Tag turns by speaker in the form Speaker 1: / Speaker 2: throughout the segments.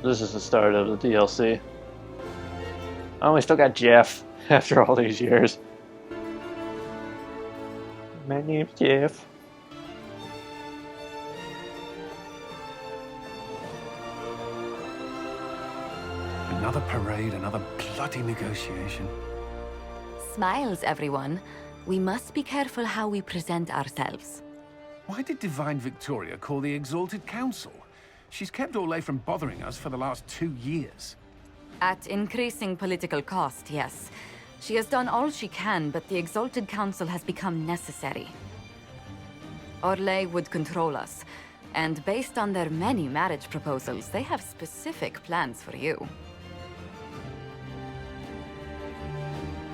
Speaker 1: This is the start of the DLC. Oh, we still got Jeff after all these years. My name's Jeff.
Speaker 2: Another parade, another bloody negotiation.
Speaker 3: Smiles, everyone. We must be careful how we present ourselves.
Speaker 2: Why did Divine Victoria call the Exalted Council? She's kept Orlais from bothering us for the last 2 years.
Speaker 3: At increasing political cost, yes. She has done all she can, but the Exalted Council has become necessary. Orlais would control us, and based on their many marriage proposals, they have specific plans for you.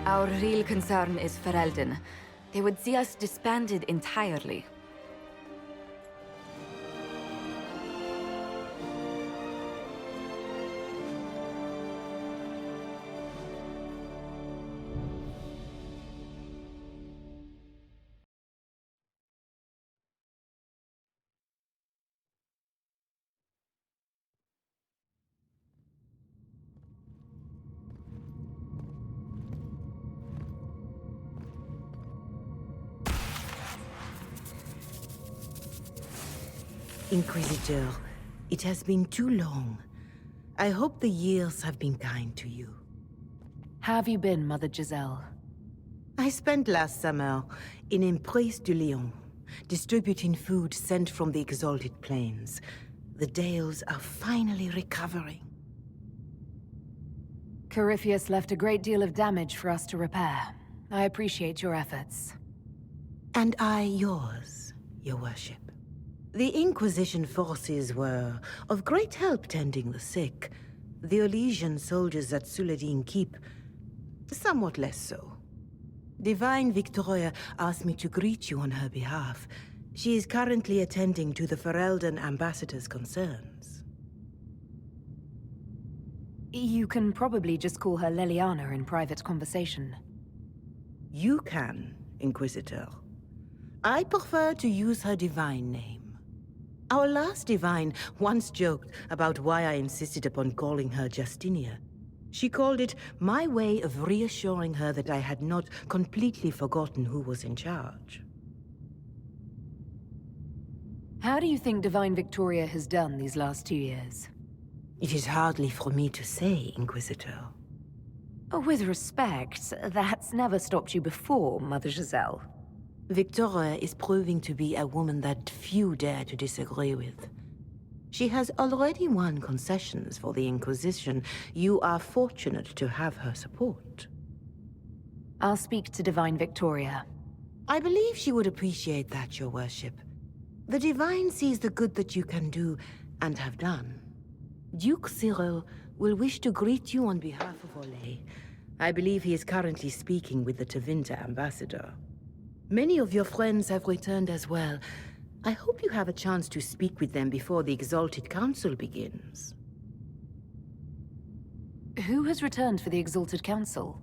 Speaker 3: Our real concern is Ferelden. They would see us disbanded entirely.
Speaker 4: Inquisitor, it has been too long. I hope the years have been kind to you.
Speaker 5: How have you been, Mother Giselle?
Speaker 4: I spent last summer in Emprise de Lyon, distributing food sent from the Exalted Plains. The Dales are finally recovering.
Speaker 5: Corypheus left a great deal of damage for us to repair. I appreciate your efforts.
Speaker 4: And I yours, your worship. The Inquisition forces were of great help tending the sick. The Elysian soldiers at Suladin Keep, somewhat less so. Divine Victoria asked me to greet you on her behalf. She is currently attending to the Ferelden ambassador's concerns.
Speaker 5: You can probably just call her Leliana in private conversation.
Speaker 4: You can, Inquisitor. I prefer to use her divine name. Our last divine once joked about why I insisted upon calling her Justinia. She called it my way of reassuring her that I had not completely forgotten who was in charge.
Speaker 5: How do you think Divine Victoria has done these last 2 years?
Speaker 4: It is hardly for me to say, Inquisitor.
Speaker 5: With respect, that's never stopped you before, Mother Giselle.
Speaker 4: Victoria is proving to be a woman that few dare to disagree with. She has already won concessions for the Inquisition. You are fortunate to have her support.
Speaker 5: I'll speak to Divine Victoria.
Speaker 4: I believe she would appreciate that, your worship. The Divine sees the good that you can do and have done. Duke Cyril will wish to greet you on behalf of Orlais. I believe he is currently speaking with the Tevinter ambassador. Many of your friends have returned as well. I hope you have a chance to speak with them before the Exalted Council begins.
Speaker 5: Who has returned for the Exalted Council?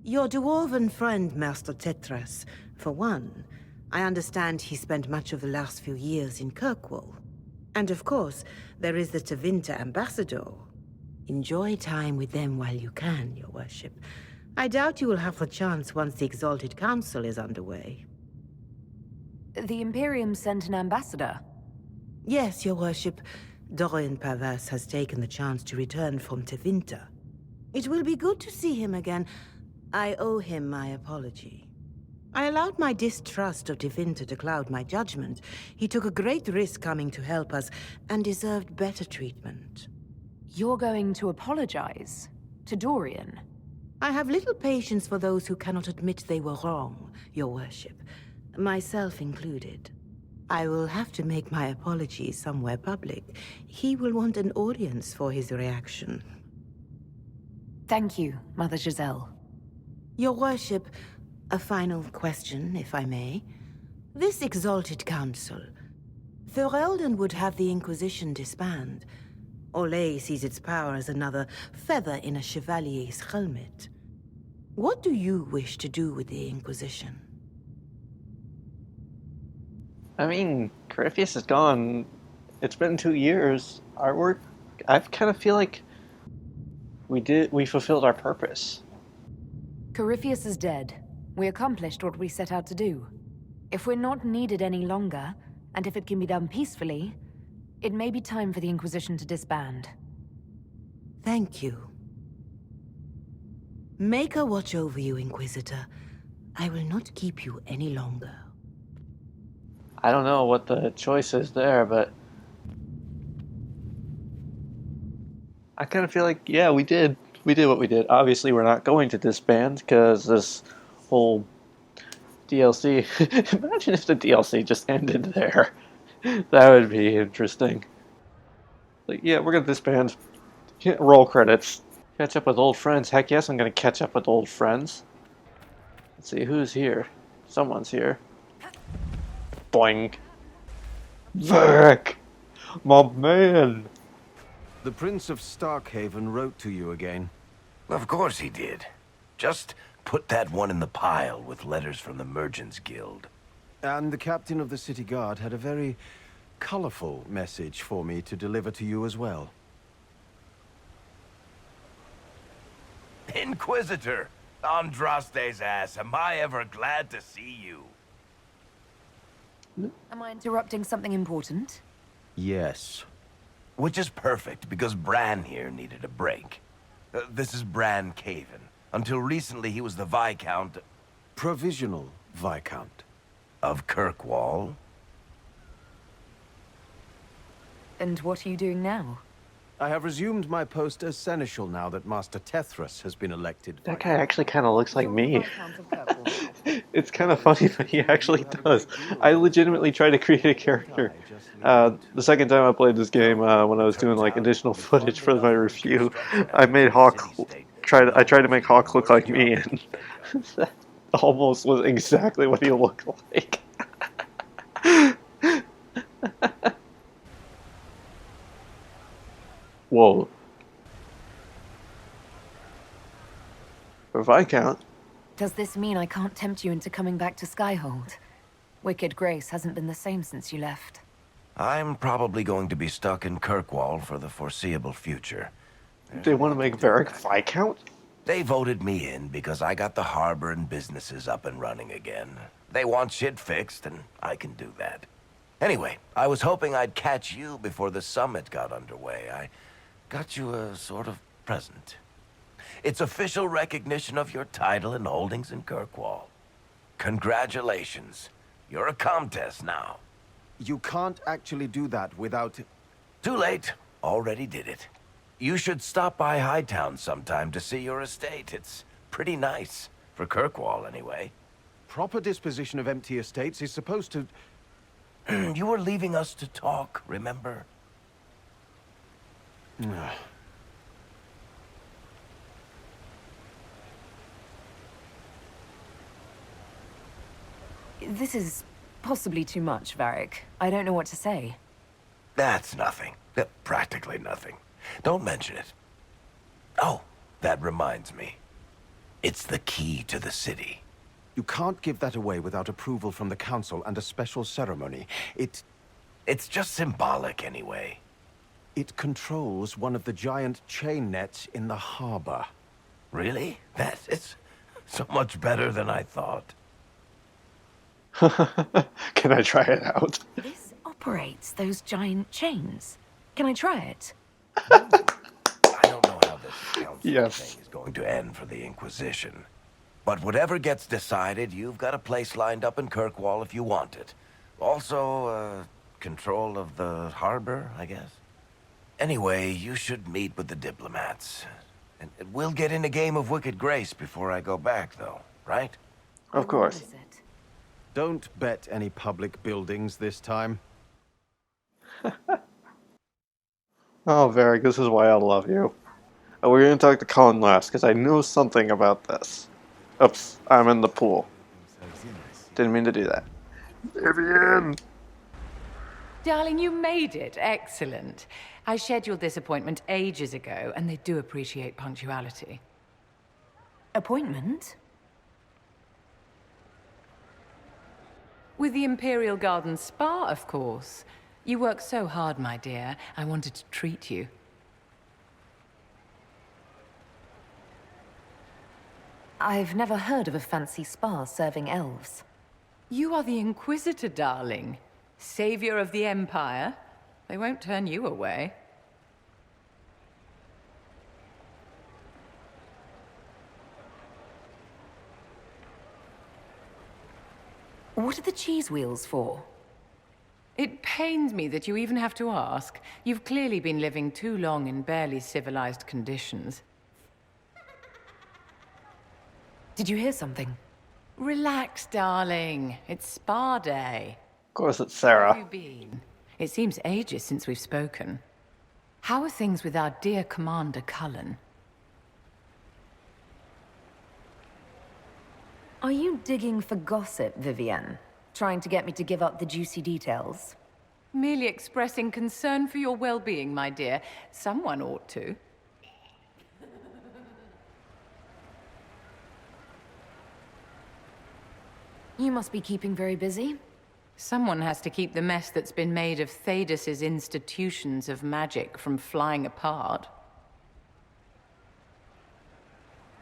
Speaker 4: Your dwarven friend, Master Tetras, for one. I understand he spent much of the last few years in Kirkwall. And of course, there is the Tevinter ambassador. Enjoy time with them while you can, your worship. I doubt you will have the chance once the Exalted Council is underway.
Speaker 5: The Imperium sent an ambassador?
Speaker 4: Yes, your worship. Dorian Pavas has taken the chance to return from Tevinter. It will be good to see him again. I owe him my apology. I allowed my distrust of Tevinter to cloud my judgment. He took a great risk coming to help us, and deserved better treatment.
Speaker 5: You're going to apologize? To Dorian?
Speaker 4: I have little patience for those who cannot admit they were wrong, your worship. Myself included. I will have to make my apologies somewhere public. He will want an audience for his reaction.
Speaker 5: Thank you, Mother Giselle.
Speaker 4: Your worship, a final question, if I may. This Exalted Council. Ferelden would have the Inquisition disband. Orlais sees its power as another feather in a chevalier's helmet. What do you wish to do with the Inquisition?
Speaker 1: I mean, Corypheus is gone. It's been 2 years. Our work I kind of feel like we fulfilled our purpose.
Speaker 5: Corypheus is dead. We accomplished what we set out to do. If we're not needed any longer, and if it can be done peacefully, it may be time for the Inquisition to disband.
Speaker 4: Thank you. Maker watch over you, Inquisitor. I will not keep you any longer.
Speaker 1: I don't know what the choice is there, but I kind of feel like, yeah, we did what we did. Obviously, we're not going to disband because this whole DLC. Imagine if the DLC just ended there. That would be interesting. Like, yeah, we're gonna disband. Yeah, roll credits. Catch up with old friends. Heck yes, I'm gonna catch up with old friends. Let's see who's here. Someone's here. Boing. Varrick! My man!
Speaker 6: The Prince of Starkhaven wrote to you again.
Speaker 7: Of course he did. Just put that one in the pile with letters from the Merchants Guild.
Speaker 6: And the captain of the city guard had a very colorful message for me to deliver to you as well.
Speaker 7: Inquisitor! Andraste's ass, am I ever glad to see you.
Speaker 5: Am I interrupting something important?
Speaker 6: Yes.
Speaker 7: Which is perfect, because Bran here needed a break. This is Bran Caven. Until recently, he was the Viscount
Speaker 6: Provisional Viscount.
Speaker 7: of Kirkwall.
Speaker 5: And what are you doing now?
Speaker 6: I have resumed my post as Seneschal now that Master Tethras has been elected.
Speaker 1: That guy actually kind of looks like me.
Speaker 5: Viscount of Kirkwall.
Speaker 1: It's kind of funny, but he actually does. I legitimately tried to create a character. The second time I played this game, when I was doing like additional footage for my review, I made Hawk I tried to make Hawk look like me, and that almost was exactly what he looked like. Whoa. For Viscount?
Speaker 5: Does this mean I can't tempt you into coming back to Skyhold? Wicked Grace hasn't been the same since you left.
Speaker 7: I'm probably going to be stuck in Kirkwall for the foreseeable future.
Speaker 1: They want to make Varrick Viscount?
Speaker 7: They voted me in because I got the harbor and businesses up and running again. They want shit fixed, and I can do that. Anyway, I was hoping I'd catch you before the summit got underway. I got you a sort of present. It's official recognition of your title and holdings in Kirkwall. Congratulations. You're a Comtesse now.
Speaker 6: You can't actually do that without...
Speaker 7: Too late. Already did it. You should stop by Hightown sometime to see your estate. It's pretty nice. For Kirkwall, anyway.
Speaker 6: Proper disposition of empty estates is supposed to...
Speaker 7: You were leaving us to talk, remember?
Speaker 5: This is possibly too much, Varrick. I don't know what to say.
Speaker 7: That's nothing. Practically nothing. Don't mention it. Oh, that reminds me. It's the key to the city.
Speaker 6: You can't give that away without approval from the council and a special ceremony.
Speaker 7: It's just symbolic anyway.
Speaker 6: It controls one of the giant chain nets in the harbor.
Speaker 7: Really? That is so much better than I thought.
Speaker 1: Can I try it out?
Speaker 5: This operates those giant chains. Can I try it?
Speaker 7: I don't know how this council
Speaker 1: Yes.
Speaker 7: thing is going to end for the Inquisition. But whatever gets decided, you've got a place lined up in Kirkwall if you want it. Also, control of the harbor, I guess. Anyway, you should meet with the diplomats. And we'll get in a game of Wicked Grace before I go back, though, right?
Speaker 1: Of course.
Speaker 5: What is it?
Speaker 6: Don't bet any public buildings this time.
Speaker 1: Oh, Varrick, this is why I love you. We're going to talk to Colin last, because I know something about this. Oops, I'm in the pool. Didn't mean to do that. Vivian!
Speaker 8: Darling, you made it. Excellent. I scheduled this appointment ages ago, and they do appreciate punctuality.
Speaker 5: Appointment?
Speaker 8: With the Imperial Gardens Spa, of course. You work so hard, my dear. I wanted to treat you.
Speaker 5: I've never heard of a fancy spa serving elves.
Speaker 8: You are the Inquisitor, darling. Savior of the Empire. They won't turn you away.
Speaker 5: What are the cheese wheels for?
Speaker 8: It pains me that you even have to ask. You've clearly been living too long in barely civilized conditions.
Speaker 5: Did you hear something?
Speaker 8: Relax, darling. It's spa day.
Speaker 1: Of course, it's
Speaker 8: How have
Speaker 1: Sarah.
Speaker 8: you been? It seems ages since we've spoken. How are things with our dear Commander Cullen?
Speaker 5: Are you digging for gossip, Vivienne? Trying to get me to give up the juicy details?
Speaker 8: Merely expressing concern for your well-being, my dear. Someone ought to.
Speaker 5: You must be keeping very busy.
Speaker 8: Someone has to keep the mess that's been made of Thaddeus's institutions of magic from flying apart.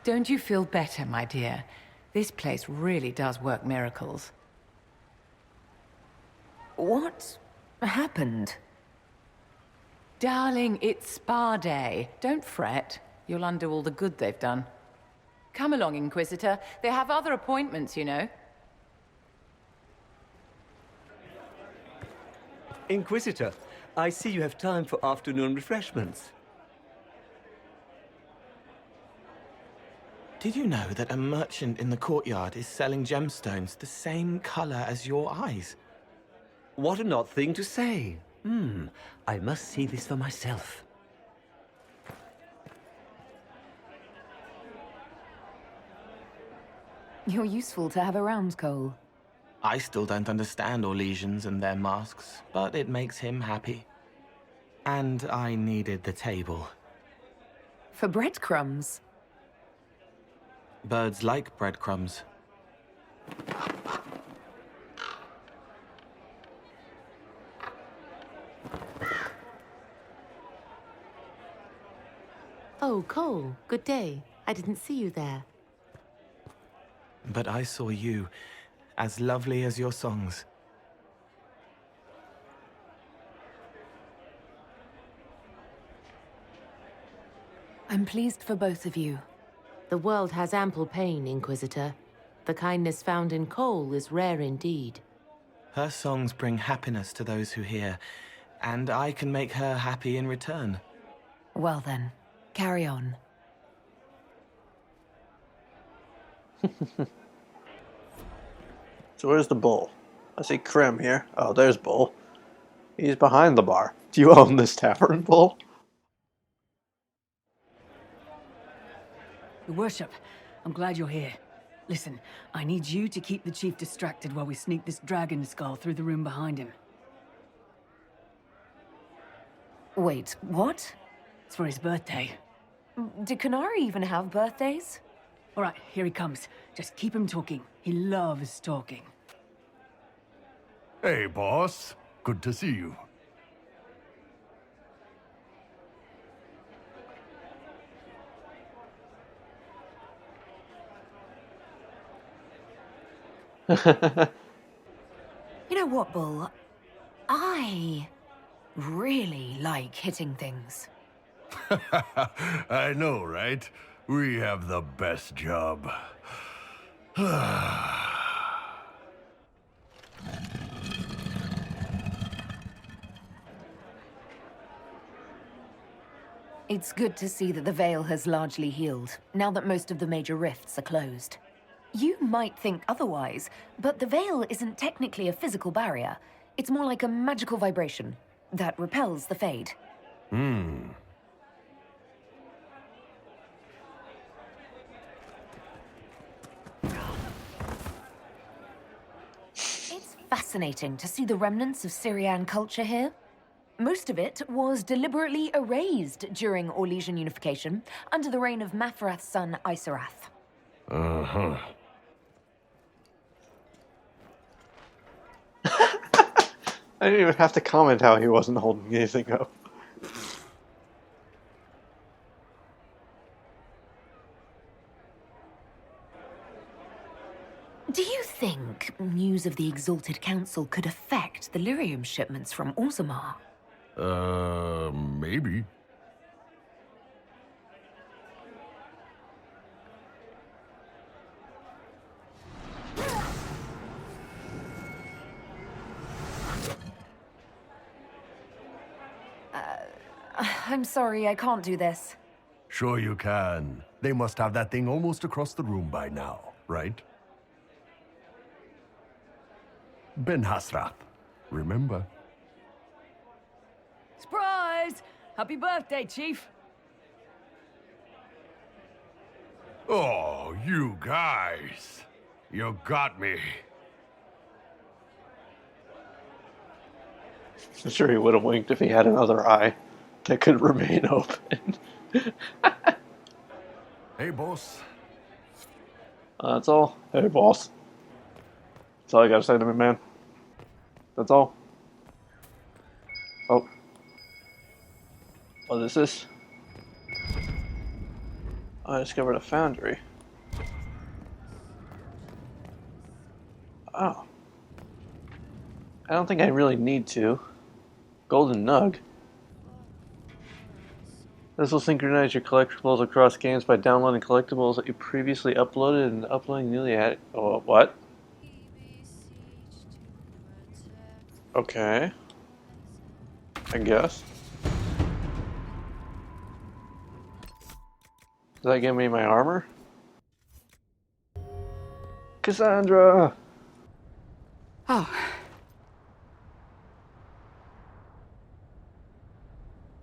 Speaker 8: Don't you feel better, my dear? This place really does work miracles.
Speaker 5: What happened?
Speaker 8: Darling, it's spa day. Don't fret. You'll undo all the good they've done. Come along, Inquisitor. They have other appointments, you know.
Speaker 9: Inquisitor, I see you have time for afternoon refreshments.
Speaker 10: Did you know that a merchant in the courtyard is selling gemstones the same color as your eyes?
Speaker 9: What an odd thing to say. I must see this for myself.
Speaker 5: You're useful to have around, Cole.
Speaker 10: I still don't understand Orlesians and their masks, but it makes him happy. And I needed the table.
Speaker 5: For breadcrumbs.
Speaker 10: Birds like breadcrumbs.
Speaker 4: Oh, Cole, good day. I didn't see you there.
Speaker 10: But I saw you, as lovely as your songs.
Speaker 5: I'm pleased for both of you.
Speaker 4: The world has ample pain, Inquisitor. The kindness found in Cole is rare indeed.
Speaker 10: Her songs bring happiness to those who hear, and I can make her happy in return.
Speaker 5: Well then, carry on.
Speaker 1: So where's the bull? I see Krim here. Oh, there's Bull. He's behind the bar. Do you own this tavern, Bull?
Speaker 11: Your Worship, I'm glad you're here. Listen, I need you to keep the Chief distracted while we sneak this dragon skull through the room behind him.
Speaker 5: Wait, what?
Speaker 11: It's for his birthday.
Speaker 5: Do Canari even have birthdays?
Speaker 11: All right, here he comes. Just keep him talking. He loves talking.
Speaker 2: Hey, boss. Good to see you.
Speaker 5: You know what, Bull? I really like hitting things.
Speaker 2: I know, right? We have the best job.
Speaker 5: It's good to see that the Veil has largely healed, now that most of the major rifts are closed. You might think otherwise, but the Veil isn't technically a physical barrier. It's more like a magical vibration that repels the Fade. It's fascinating to see the remnants of Syrian culture here. Most of it was deliberately erased during Orlesian unification under the reign of Mafarath's son, Isarath.
Speaker 2: Uh-huh.
Speaker 1: I didn't even have to comment how he wasn't holding anything up.
Speaker 5: Do you think news of the Exalted Council could affect the lyrium shipments from Orzammar?
Speaker 2: Maybe.
Speaker 5: I'm sorry, I can't do this.
Speaker 12: Sure you can. They must have that thing almost across the room by now, right? Ben Hasrath, remember?
Speaker 11: Surprise! Happy birthday, Chief!
Speaker 12: Oh, you guys. You got me.
Speaker 1: I'm sure he would have winked if he had another eye that could remain open.
Speaker 12: Hey, boss.
Speaker 1: That's all. Hey, boss. That's all I gotta say to me, man. That's all. Oh. What is this? Oh, I discovered a foundry. Oh. I don't think I really need to. Golden Nug. This will synchronize your collectibles across games by downloading collectibles that you previously uploaded and uploading newly added. Oh, what? Okay. I guess. Does that give me my armor? Cassandra!
Speaker 3: Oh,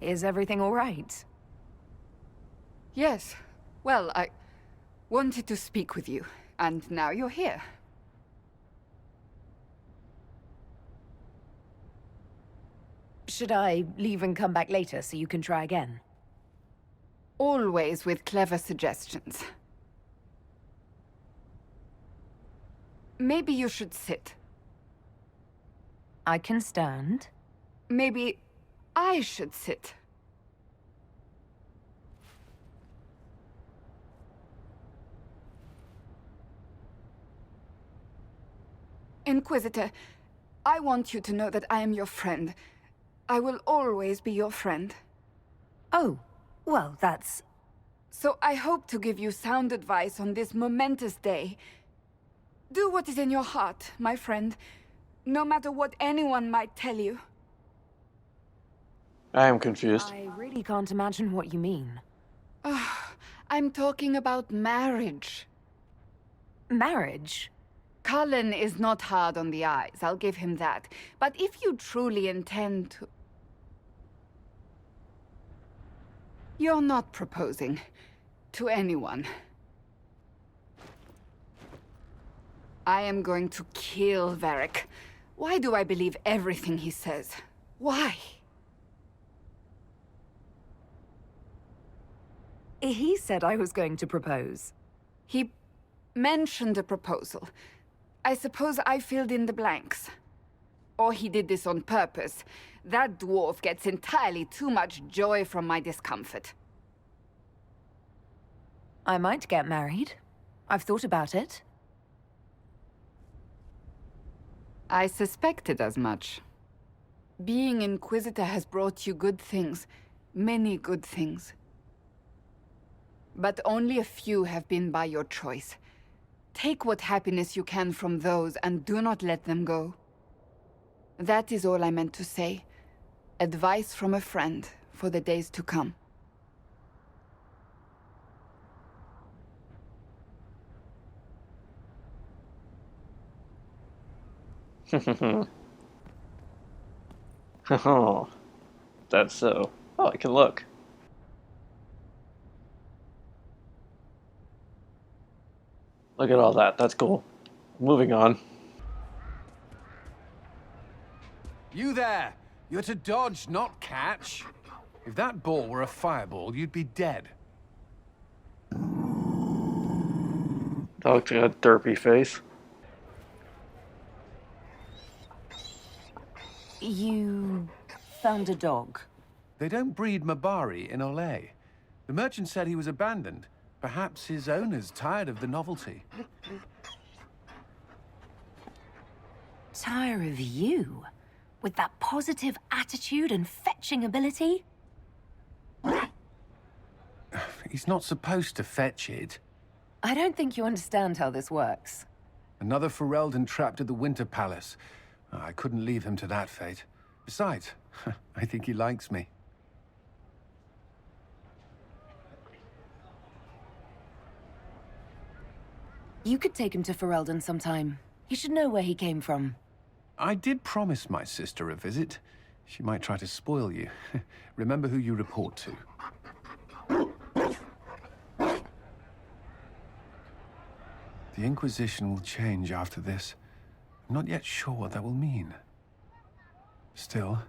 Speaker 5: Is everything all right?
Speaker 3: yes. Well, I wanted to speak with you, and now you're here.
Speaker 5: Should I leave and come back later so you can try again?
Speaker 3: Always with clever suggestions. Maybe you should sit.
Speaker 5: I can stand.
Speaker 3: Maybe I should sit. Inquisitor, I want you to know that I am your friend. I will always be your friend.
Speaker 5: Oh, well, that's...
Speaker 3: So I hope to give you sound advice on this momentous day. Do what is in your heart, my friend, no matter what anyone might tell you.
Speaker 1: I am confused.
Speaker 5: I really can't imagine what you mean.
Speaker 3: I'm talking about marriage.
Speaker 5: Marriage?
Speaker 3: Cullen is not hard on the eyes, I'll give him that. But if you truly intend to... You're not proposing to anyone. I am going to kill Varrick. Why do I believe everything he says? Why?
Speaker 5: He said I was going to propose.
Speaker 3: He mentioned a proposal. I suppose I filled in the blanks. Or he did this on purpose. That dwarf gets entirely too much joy from my discomfort.
Speaker 5: I might get married. I've thought about it.
Speaker 3: I suspected as much. Being Inquisitor has brought you good things. Many good things. But only a few have been by your choice. Take what happiness you can from those and do not let them go. That is all I meant to say. Advice from a friend for the days to come.
Speaker 1: Oh, that's so. Oh, I can look. Look at all that. That's cool. Moving on.
Speaker 2: You there! You're to dodge, not catch. If that ball were a fireball, you'd be dead.
Speaker 1: That looks like a derpy face.
Speaker 5: You found a dog.
Speaker 2: They don't breed Mabari in Olay. The merchant said he was abandoned. Perhaps his owner's tired of the novelty.
Speaker 5: tire of you. With that positive attitude and fetching ability.
Speaker 2: He's not supposed to fetch it.
Speaker 5: I don't think you understand how this works.
Speaker 2: Another Ferelden trapped at the Winter Palace. I couldn't leave him to that fate. Besides, I think he likes me.
Speaker 5: You could take him to Ferelden sometime. He should know where he came from.
Speaker 2: I did promise my sister a visit. She might try to spoil you. Remember who you report to. The Inquisition will change after this. I'm not yet sure what that will mean. Still,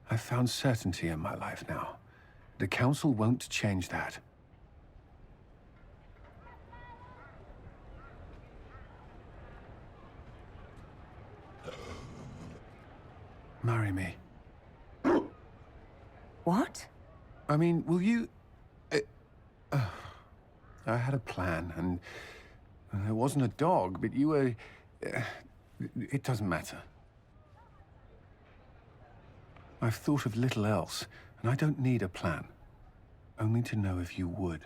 Speaker 2: I've found certainty in my life now. The Council won't change that. Marry me.
Speaker 5: What?
Speaker 2: I mean, will you... I had a plan, and there wasn't a dog, but you were... it doesn't matter. I've thought of little else, and I don't need a plan. Only to know if you would.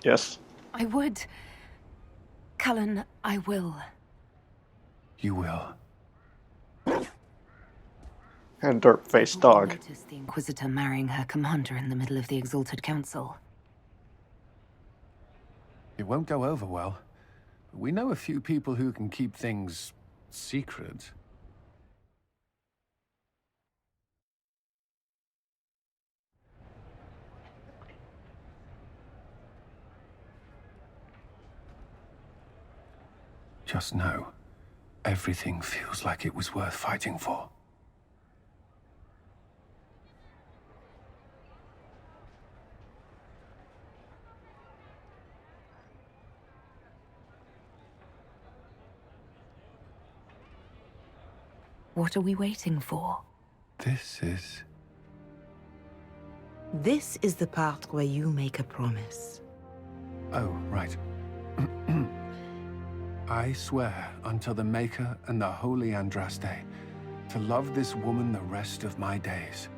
Speaker 1: Yes.
Speaker 5: I would. Cullen, I will.
Speaker 2: You will.
Speaker 1: And dirt-faced dog.
Speaker 5: Notice the Inquisitor marrying her commander in the middle of the Exalted Council.
Speaker 2: It won't go over well. We know a few people who can keep things secret. Just know, everything feels like it was worth fighting for.
Speaker 5: What are we waiting for?
Speaker 2: This
Speaker 4: is the part where you make a promise.
Speaker 2: Oh, right. I swear unto the Maker and the Holy Andraste to love this woman the rest of my days.